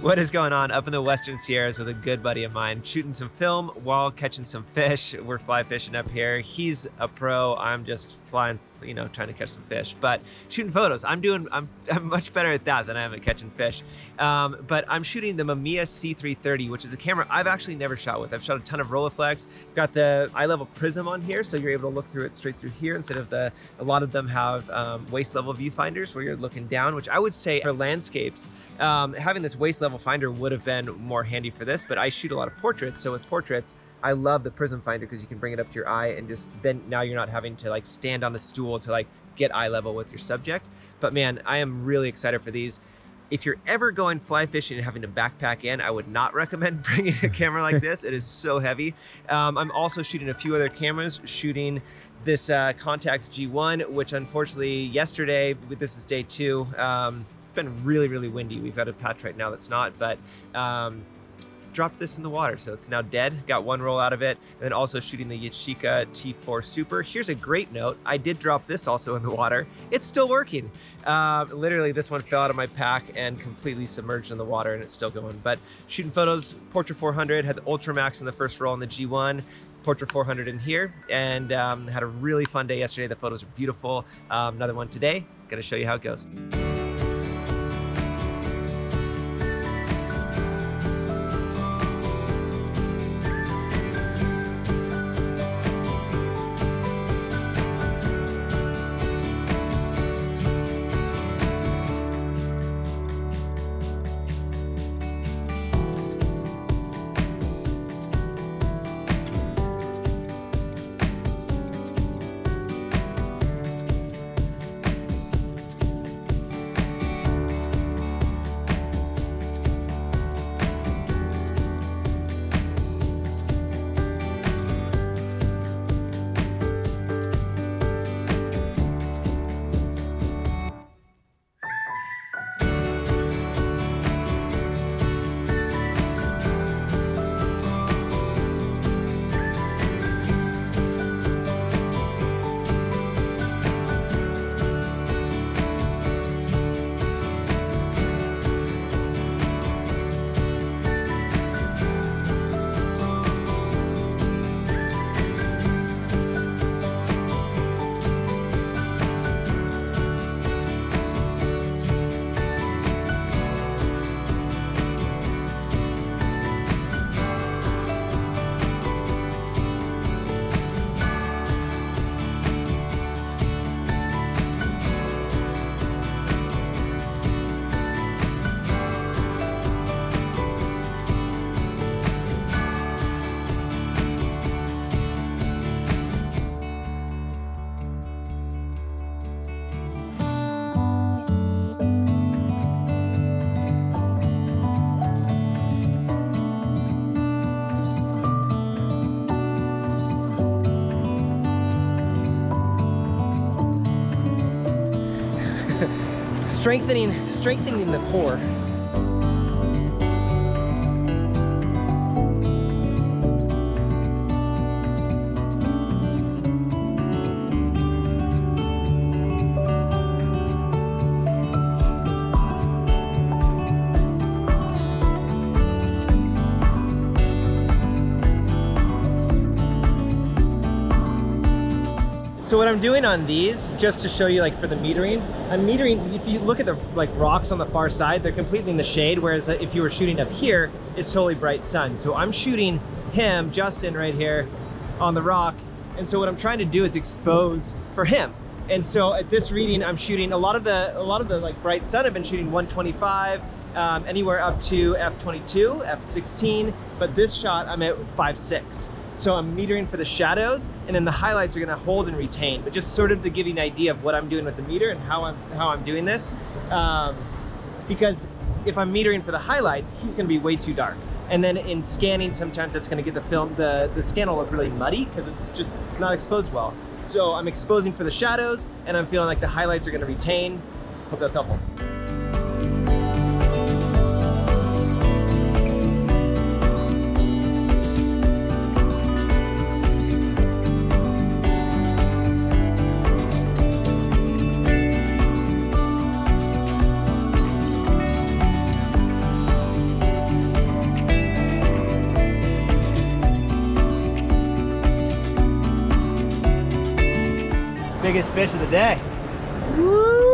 What is going on up in the Western Sierras with a good buddy of mine, shooting some film while catching some fish. We're fly fishing up here. He's a pro. I'm just flying, you know, trying to catch some fish, but shooting photos. I'm much better at that than I am at catching fish. But I'm shooting the Mamiya C330, which is a camera I've actually never shot with. I've shot a ton of Rolleiflex. Got the eye level prism on here, so you're able to look through it straight through here instead of a lot of them have waist level viewfinders where you're looking down, which I would say for landscapes, having this waist level finder would have been more handy for this, but I shoot a lot of portraits. So with portraits, I love the prism finder because you can bring it up to your eye and just then now you're not having to like stand on a stool to like get eye level with your subject. But man, I am really excited for these. If you're ever going fly fishing and having to backpack in, I would not recommend bringing a camera like this. It is so heavy. I'm also shooting a few other cameras, shooting this Contax G1, which unfortunately yesterday, this is day 2, it's been really, really windy. We've got a patch right now that's not, but dropped this in the water, so it's now dead. Got one roll out of it, and then also shooting the Yashica T4 Super. Here's a great note. I did drop this also in the water. It's still working. Literally, this one fell out of my pack and completely submerged in the water, and it's still going. But shooting photos, Portra 400, had the Ultra Max in the first roll on the G1, Portra 400 in here, and had a really fun day yesterday. The photos are beautiful. Another one today. Gonna show you how it goes. Strengthening the core. So what I'm doing on these, just to show you like for the metering, I'm metering, if you look at the like rocks on the far side, they're completely in the shade, whereas if you were shooting up here, it's totally bright sun. So I'm shooting him, Justin, right here on the rock. And so what I'm trying to do is expose for him. And so at this reading, I'm shooting a lot of the like bright sun. I've been shooting 125, anywhere up to f22, f16, but this shot I'm at 5.6. So I'm metering for the shadows, and then the highlights are gonna hold and retain, but just sort of to give you an idea of what I'm doing with the meter and how I'm doing this. Because if I'm metering for the highlights, he's gonna be way too dark. And then in scanning, sometimes that's gonna get the film, the scan will look really muddy because it's just not exposed well. So I'm exposing for the shadows, and I'm feeling like the highlights are gonna retain. Hope that's helpful. biggest fish of the day. Woo!